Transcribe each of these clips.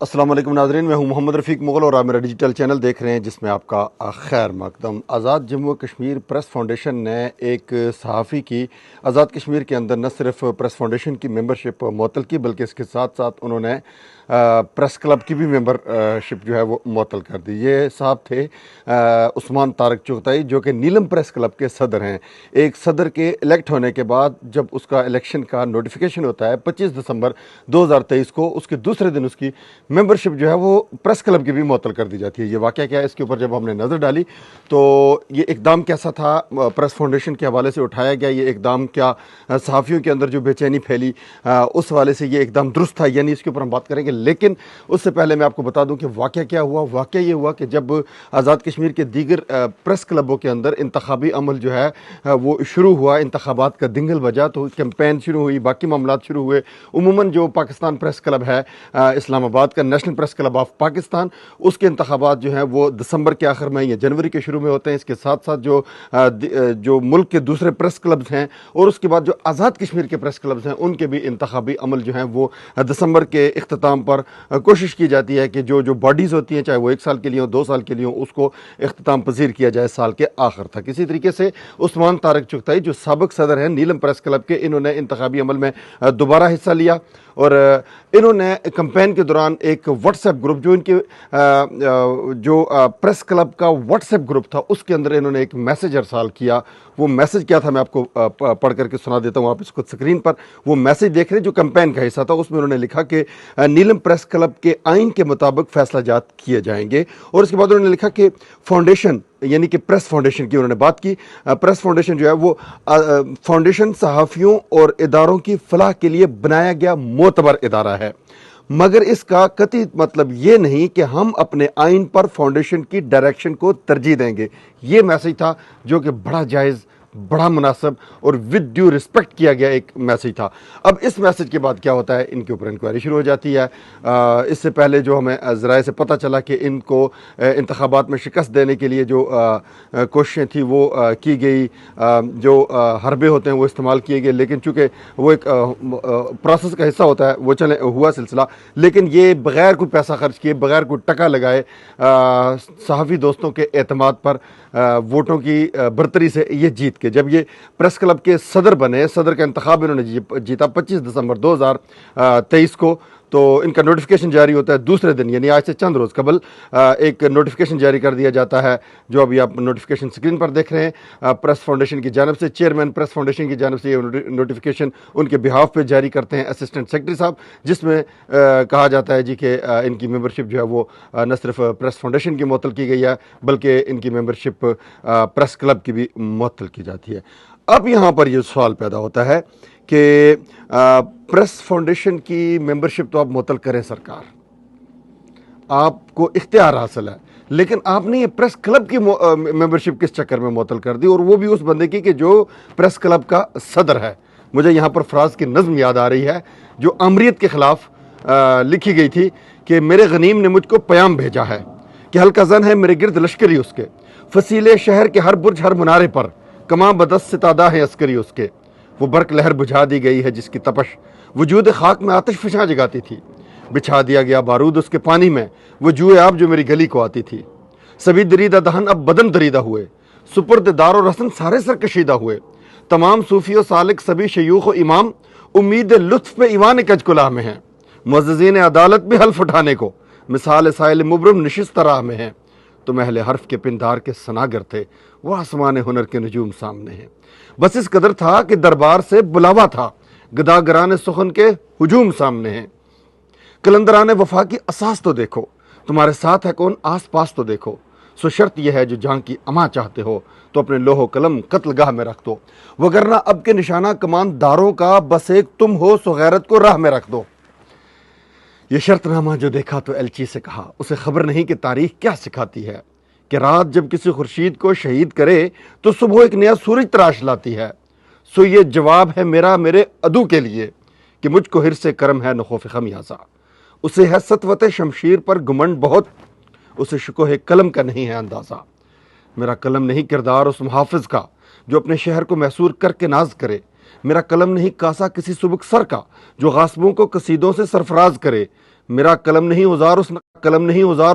السلام علیکم ناظرین، میں ہوں محمد رفیق مغل اور آپ میرا ڈیجیٹل چینل دیکھ رہے ہیں جس میں آپ کا خیر مقدم۔ آزاد جموں و کشمیر پریس فاؤنڈیشن نے ایک صحافی کی آزاد کشمیر کے اندر نہ صرف پریس فاؤنڈیشن کی ممبرشپ معطل کی بلکہ اس کے ساتھ ساتھ انہوں نے پریس کلب کی بھی ممبرشپ جو ہے وہ معطل کر دی۔ یہ صاحب تھے عثمان طارق چغتائی، جو کہ نیلم پریس کلب کے صدر ہیں۔ ایک صدر کے الیکٹ ہونے کے بعد جب اس کا الیکشن کا نوٹیفیکیشن ہوتا ہے 25 دسمبر 2023 کو، اس کے دوسرے دن اس کی ممبرشپ جو ہے وہ پریس کلب کی بھی معطل کر دی جاتی ہے۔ یہ واقعہ کیا ہے، اس کے اوپر جب ہم نے نظر ڈالی تو یہ اقدام کیسا تھا، پریس فاؤنڈیشن کے حوالے سے اٹھایا گیا یہ اقدام، کیا صحافیوں کے اندر جو بے چینی پھیلی اس حوالے سے یہ اقدام درست تھا، یعنی اس کے اوپر ہم بات کریں گے۔ لیکن اس سے پہلے میں آپ کو بتا دوں کہ واقعہ کیا ہوا۔ واقعہ یہ ہوا کہ جب آزاد کشمیر کے دیگر پریس کلبوں کے اندر انتخابی عمل جو ہے وہ شروع ہوا، انتخابات کا دنگل بجا، تو کیمپین شروع ہوئی، باقی معاملات شروع ہوئے۔ عموماً جو پاکستان پریس کلب ہے اسلام آباد کا، national press club of Pakistan, اس کے انتخابات جو ہیں وہ دسمبر کے آخر میں یا جنوری کے شروع میں ہوتے ہیں۔ اس کے ساتھ ساتھ جو ملک کے دوسرے پریس کلبز ہیں اور اس کے بعد جو آزاد کشمیر کے پریس کلبز ہیں، ان کے بھی انتخابی عمل جو ہیں وہ دسمبر کے اختتام پر کوشش کی جاتی ہے کہ جو باڈیز ہوتی ہیں، چاہے وہ 1 سال کے لیے ہوں 2 سال کے لیے ہوں، اس کو اختتام پذیر کیا جائے سال کے آخر تک۔ اسی طریقے سے عثمان طارق چغتائی جو سابق صدر ہیں نیلم پریس کلب کے، انہوں نے انتخابی عمل میں دوبارہ حصہ لیا اور انہوں نے کمپین کے دوران ایک واٹس ایپ گروپ جو ان کے جو پریس کلب کا واٹس ایپ گروپ تھا، اس کے اندر انہوں نے ایک میسج ارسال کیا۔ وہ میسج کیا تھا میں آپ کو پڑھ کر کے سنا دیتا ہوں، آپ اس کو اسکرین پر وہ میسج دیکھ رہے ہیں جو کمپین کا حصہ تھا۔ اس میں انہوں نے لکھا کہ نیلم پریس کلب کے آئین کے مطابق فیصلہ جات کیے جائیں گے، اور اس کے بعد انہوں نے لکھا کہ فاؤنڈیشن یعنی کہ پریس فاؤنڈیشن کی انہوں نے بات کی۔ پریس فاؤنڈیشن جو ہے وہ فاؤنڈیشن صحافیوں اور اداروں کی فلاح کے لیے بنایا گیا معتبر ادارہ ہے، مگر اس کا قطعی مطلب یہ نہیں کہ ہم اپنے آئین پر فاؤنڈیشن کی ڈائریکشن کو ترجیح دیں گے۔ یہ میسج تھا جو کہ بڑا جائز، بڑا مناسب اور ود ڈیو رسپیکٹ کیا گیا ایک میسج تھا۔ اب اس میسج کے بعد کیا ہوتا ہے، ان کے اوپر انکوائری شروع ہو جاتی ہے۔ اس سے پہلے جو ہمیں ذرائع سے پتہ چلا کہ ان کو انتخابات میں شکست دینے کے لیے جو کوششیں تھیں وہ کی گئی، جو حربے ہوتے ہیں وہ استعمال کیے گئے، لیکن چونکہ وہ ایک پروسیس کا حصہ ہوتا ہے وہ چلے ہوا سلسلہ، لیکن یہ بغیر کوئی پیسہ خرچ کیے، بغیر کوئی ٹکا لگائے، صحافی دوستوں کے اعتماد پر ووٹوں کی برتری سے یہ جیت کے جب یہ پریس کلب کے صدر بنے، صدر کا انتخاب انہوں نے جیتا 25 دسمبر 2023 کو، تو ان کا نوٹیفیکیشن جاری ہوتا ہے دوسرے دن، یعنی آج سے چند روز قبل ایک نوٹیفیکیشن جاری کر دیا جاتا ہے، جو ابھی آپ نوٹیفیکیشن سکرین پر دیکھ رہے ہیں۔ پریس فاؤنڈیشن کی جانب سے چیئرمین پریس فاؤنڈیشن کی جانب سے یہ نوٹیفیکیشن ان کے بہاف پہ جاری کرتے ہیں اسسٹنٹ سیکرٹری صاحب، جس میں کہا جاتا ہے کہ ان کی ممبرشپ جو ہے وہ نہ صرف پریس فاؤنڈیشن کی معطل کی گئی ہے بلکہ ان کی ممبرشپ پریس کلب کی بھی معطل کی جاتی ہے۔ اب یہاں پر یہ سوال پیدا ہوتا ہے کہ پریس فاؤنڈیشن کی ممبرشپ تو آپ معطل کریں سرکار، آپ کو اختیار حاصل ہے، لیکن آپ نے یہ پریس کلب کی ممبرشپ کس چکر میں معطل کر دی، اور وہ بھی اس بندے کی کہ جو پریس کلب کا صدر ہے۔ مجھے یہاں پر فراز کی نظم یاد آ رہی ہے جو آمریت کے خلاف لکھی گئی تھی کہ میرے غنیم نے مجھ کو پیام بھیجا ہے کہ ہلکا زن ہے میرے گرد لشکری اس کے، فصیلے شہر کے ہر برج ہر منارے پر کماں بدست ستادہ ہیں عسکری اس کے، وہ برق لہر بجھا دی گئی ہے جس کی تپش وجود خاک میں آتش فشاں جگاتی تھی، بچھا دیا گیا بارود اس کے پانی میں وہ جوئے آب جو میری گلی کو آتی تھی، سبھی دریدہ دہن اب بدن دریدہ ہوئے، سپرد دار و رسن سارے سر کشیدہ ہوئے، تمام صوفی و سالک سبھی شیوخ و امام امید لطف پہ ایوان کج کلاہ میں ہیں، معززین عدالت بھی حلف اٹھانے کو مثال سائل مبرم نشست راہ میں ہیں، تم اہل حرف کے پندار کے سناگر تھے وہ آسمان ہنر کے نجوم سامنے ہیں، بس اس قدر تھا کہ دربار سے بلاوا تھا گداگران سخن کے ہجوم سامنے ہیں، کلندران وفا کی اساس تو دیکھو تمہارے ساتھ ہے کون آس پاس تو دیکھو، سو شرط یہ ہے جو جہاں کی اما چاہتے ہو تو اپنے لوح و قلم قتل گاہ میں رکھ دو، وگرنہ اب کے نشانہ کمانداروں کا بس ایک تم ہو سو غیرت کو راہ میں رکھ دو۔ یہ شرط نامہ جو دیکھا تو ایلچی سے کہا اسے خبر نہیں کہ تاریخ کیا سکھاتی ہے، کہ رات جب کسی خورشید کو شہید کرے تو صبح ایک نیا سورج تراش لاتی ہے، سو یہ جواب ہے میرا میرے عدو کے لیے کہ مجھ کو حرص کرم ہے نہ خوف خمیازہ، اسے ہے سطوت شمشیر پر گمنڈ بہت، اسے شکوہ قلم کا نہیں ہے اندازہ، میرا قلم نہیں کردار اس محافظ کا جو اپنے شہر کو محصور کر کے ناز کرے، میرا قلم نہیں کاسا کسی سبک سر کا جو غاصبوں کو قصیدوں سے سرفراز کرے، میرا قلم نہیں اوزار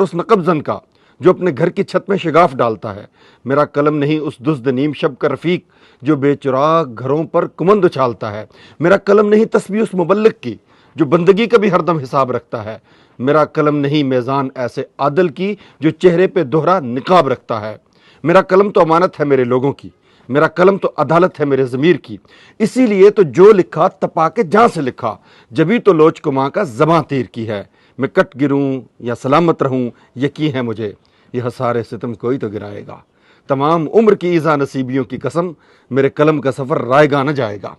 اس نقب زن کا جو اپنے گھر کی چھت میں شگاف ڈالتا ہے، میرا قلم نہیں اس دزد نیم شب کا رفیق جو بے چراغ گھروں پر کمند اچھالتا ہے، میرا قلم نہیں تسبیح اس مبلغ کی جو بندگی کا بھی ہر دم حساب رکھتا ہے، میرا قلم نہیں میزان ایسے عادل کی جو چہرے پہ دوہرا نقاب رکھتا ہے، میرا قلم تو امانت ہے میرے لوگوں کی، میرا قلم تو عدالت ہے میرے ضمیر کی، اسی لیے تو جو لکھا تپا کے جہاں سے لکھا، جبھی تو لوچ کو ماں کا زباں تیر کی ہے، میں کٹ گروں یا سلامت رہوں یقین ہے مجھے یہ سارے ستم کوئی تو گرائے گا، تمام عمر کی ایزا نصیبیوں کی قسم میرے قلم کا سفر رائے گا نہ جائے گا۔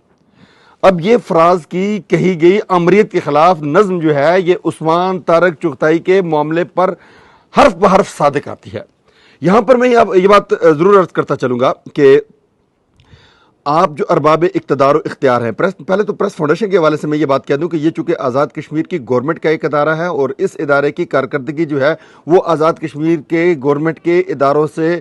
اب یہ فراز کی کہی گئی امریت کے خلاف نظم جو ہے یہ عثمان طارق چغتائی کے معاملے پر حرف بحرف صادق آتی ہے۔ یہاں پر میں یہ بات ضرور عرض کرتا چلوں گا کہ آپ جو ارباب اقتدار و اختیار ہیں، پہلے تو پریس فاؤنڈیشن کے حوالے سے میں یہ بات کہہ دوں کہ یہ چونکہ آزاد کشمیر کی گورنمنٹ کا ایک ادارہ ہے اور اس ادارے کی کارکردگی جو ہے وہ آزاد کشمیر کے گورنمنٹ کے اداروں سے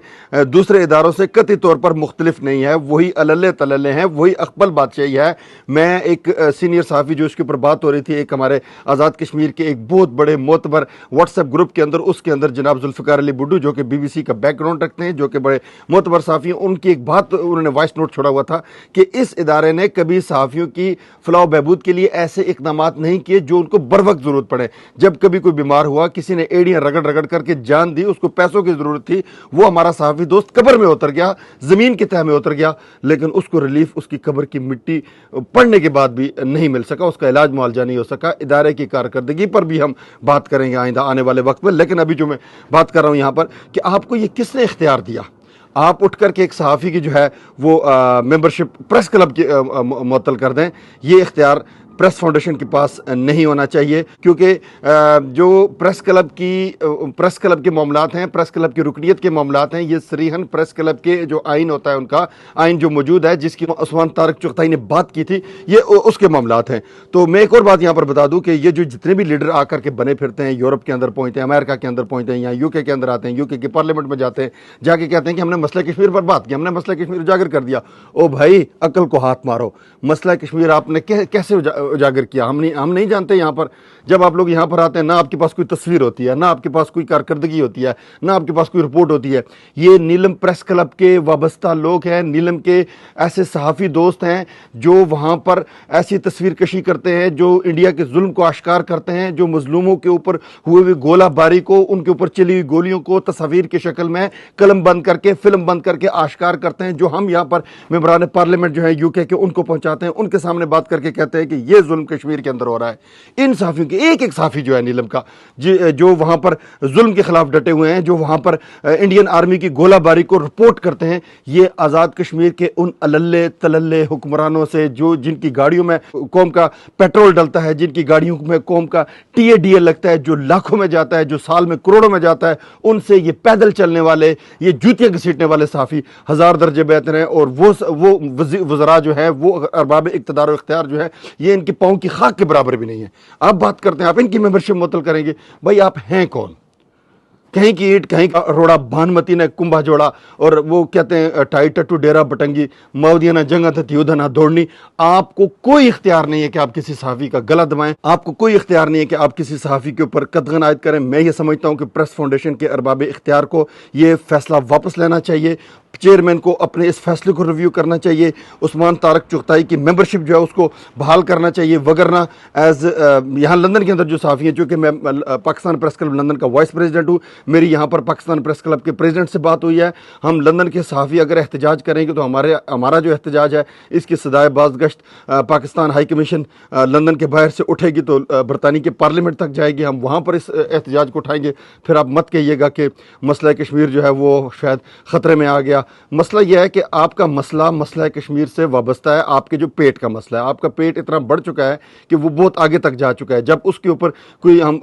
دوسرے اداروں سے قطعی طور پر مختلف نہیں ہے، وہی اللے تللے ہیں، وہی اقبال بادشاہی ہے۔ میں ایک سینئر صحافی جو اس کے اوپر بات ہو رہی تھی، ایک ہمارے آزاد کشمیر کے ایک بہت بڑے معتبر واٹس ایپ گروپ کے اندر، اس کے اندر جناب ذوالفقار علی بڈو جو کہ BBC کا بیک گراؤنڈ رکھتے ہیں، جو کہ بڑے معتبر صحافی ہیں، ان کی ایک بات انہوں نے وائس نوٹ چھوڑا ہوا تھا کہ اس ادارے نے کبھی صحافیوں کی فلاح و بہبود کے لیے ایسے اقدامات نہیں کیے جو ان کو بر وقت ضرورت پڑے۔ جب کبھی کوئی بیمار ہوا، کسی نے ایڑیاں رگڑ رگڑ کر کے جان دی، اس کو پیسوں کی ضرورت تھی، وہ ہمارا صحافی دوست قبر میں اتر گیا، زمین کی تہہ میں اتر گیا، لیکن اس کو ریلیف اس کی قبر کی مٹی پڑنے کے بعد بھی نہیں مل سکا، اس کا علاج معالجہ نہیں ہو سکا۔ ادارے کی کارکردگی پر بھی ہم بات کریں گے آئندہ آنے والے وقت میں، لیکن ابھی جو میں بات کر رہا ہوں یہاں پر کہ آپ کو یہ کس نے اختیار دیا؟ آپ اٹھ کر کے ایک صحافی کی جو ہے وہ ممبرشپ پریس کلب کی معطل کر دیں، یہ اختیار پریس فاؤنڈیشن کے پاس نہیں ہونا چاہیے، کیونکہ جو پریس کلب کے معاملات ہیں، پریس کلب کی رکنیت کے معاملات ہیں، یہ صریحاً پریس کلب کے جو آئین ہوتا ہے، ان کا آئین جو موجود ہے جس کی عثمان طارق چغتائی نے بات کی تھی، یہ اس کے معاملات ہیں۔ تو میں ایک اور بات یہاں پر بتا دوں کہ یہ جو جتنے بھی لیڈر آ کر کے بنے پھرتے ہیں، یورپ کے اندر پہنچتے ہیں، امریکہ کے اندر پہنچتے ہیں، یا UK کے اندر آتے ہیں، UK کے پارلیمنٹ میں جاتے ہیں، جا کے کہتے ہیں کہ ہم نے مسئلہ کشمیر پر بات کی، ہم نے مسئلہ کشمیر اجاگر کر دیا۔ او بھائی، عقل کو ہاتھ مارو، مسئلہ کشمیر آپ نے کیسے اجاگر کیا؟ ہم نہیں جانتے۔ یہاں پر جب آپ لوگ یہاں پر آتے ہیں، نہ آپ کے پاس کوئی تصویر ہوتی ہے، نہ آپ کے پاس کوئی کارکردگی ہوتی ہے، نہ آپ کے پاس کوئی رپورٹ ہوتی ہے۔ یہ نیلم پریس کلب کے وابستہ لوگ ہیں، نیلم کے ایسے صحافی دوست ہیں جو وہاں پر ایسی تصویر کشی کرتے ہیں، جو انڈیا کے ظلم کو آشکار کرتے ہیں، جو مظلوموں کے اوپر ہوئے ہوئی گولہ باری کو، ان کے اوپر چلی ہوئی گولیوں کو تصاویر کی شکل میں قلم بند کر کے، فلم بند کر کے آشکار کرتے ہیں، جو ہم یہاں پر ممبران پارلیمنٹ جو ہیں UK کے، ان کو پہنچاتے ہیں، ان کے سامنے بات کر کے کہتے ہیں کہ یہ ظلم کشمیر کے اندر ہو رہا ہے۔ ان صحافیوں کے ایک صحافی جو ہے نیلم کا، جو وہاں پر ظلم کے خلاف ڈٹے ہوئے ہیں، جو وہاں پر انڈین آرمی کی گولہ باری کو رپورٹ کرتے ہیں، یہ آزاد کشمیر کے ان اللے تللے حکمرانوں سے جن کی گاڑیوں میں قوم کا پیٹرول ڈلتا ہے، جن کی گاڑیوں میں قوم کا TADA لگتا ہے، جو لاکھوں میں جاتا ہے، جو سال میں کروڑوں میں جاتا ہے، ان سے یہ پیدل چلنے والے، یہ جوتیاں گھسیٹنے والے صحافی ہزار درجے بہتر ہیں، اور وہ وزراء جو ہے، وہ ارباب اقتدار و اختیار جو ہے، یہ ان کے پاؤں کی خاک کے برابر بھی نہیں ہے۔ آپ بات کرتے ہیں آپ ان کی ممبرشپ معطل کریں گے، بھائی آپ ہیں کون؟ کہیں کی اینٹ کہیں کا روڑا، بھانمتی نے کنبھا جوڑا، اور وہ کہتے ہیں ٹائی ٹٹو ڈیرا بٹنگی، مودیا نہ جنگا تھی ادھر نہ دوڑنی۔ آپ کو کوئی اختیار نہیں ہے کہ آپ کسی صحافی کا گلا دبائیں، آپ کو کوئی اختیار نہیں ہے کہ آپ کسی صحافی کے اوپر قدغن عائد کریں۔ میں یہ سمجھتا ہوں کہ پریس فاؤنڈیشن کے ارباب اختیار کو یہ فیصلہ واپس لینا چاہیے، چیئرمین کو اپنے اس فیصلے کو ریویو کرنا چاہیے، عثمان طارق چغتائی کی ممبرشپ جو ہے اس کو بحال کرنا چاہیے، وگرنہ یہاں لندن کے اندر جو صحافی ہیں، چونکہ میں پاکستان پریس کلب لندن کا وائس پریزیڈنٹ ہوں، میری یہاں پر پاکستان پریس کلب کے پریزیڈنٹ سے بات ہوئی ہے، ہم لندن کے صحافی اگر احتجاج کریں گے تو ہمارا جو احتجاج ہے اس کی صدائے بازگشت پاکستان ہائی کمیشن لندن کے باہر سے اٹھے گی تو برطانیہ کے پارلیمنٹ تک جائے گی، ہم وہاں پر اس احتجاج کو اٹھائیں گے۔ پھر آپ مت کہیے گا کہ مسئلہ کشمیر جو ہے وہ شاید خطرے میں آ گیا۔ مسئلہ یہ ہے کہ آپ کا مسئلہ کشمیر سے وابستہ ہے، آپ کے جو پیٹ کا مسئلہ ہے، آپ کا پیٹ اتنا بڑھ چکا ہے کہ وہ بہت آگے تک جا چکا ہے۔ جب اس کے اوپر کوئی ہم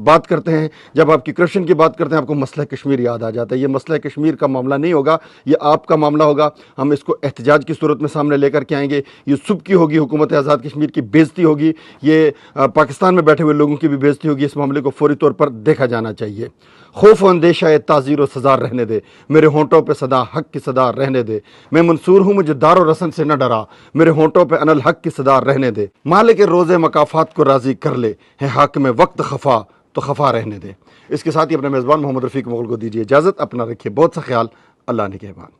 بات کرتے ہیں، جب آپ کی کرپشن کی بات کرتے ہیں، آپ کو مسئلہ کشمیر یاد آ جاتا ہے۔ یہ مسئلہ کشمیر کا معاملہ نہیں ہوگا، یہ آپ کا معاملہ ہوگا۔ ہم اس کو احتجاج کی صورت میں سامنے لے کر کے آئیں گے، یہ صبح کی ہوگی، حکومت آزاد کشمیر کی بےزتی ہوگی، یہ پاکستان میں بیٹھے ہوئے لوگوں کی بھی بےزتی ہوگی۔ اس معاملے کو فوری طور پر دیکھا جانا چاہیے۔ خوف و اندیشہ تعزیر و سزا رہنے دے، میرے ہونٹوں پہ صدا حق کی صدا رہنے دے، میں منصور ہوں مجھے دار و رسن سے نہ ڈرا، میرے ہونٹوں پہ ان الحق کی صدا رہنے دے، مالک روز مکافات کو راضی کر لے، ہے حاکم وقت خفا تو خفا رہنے دے۔ اس کے ساتھ ہی اپنے میزبان محمد رفیق مغل کو دیجیے اجازت، اپنا رکھیے بہت سا خیال، اللہ نگہبان۔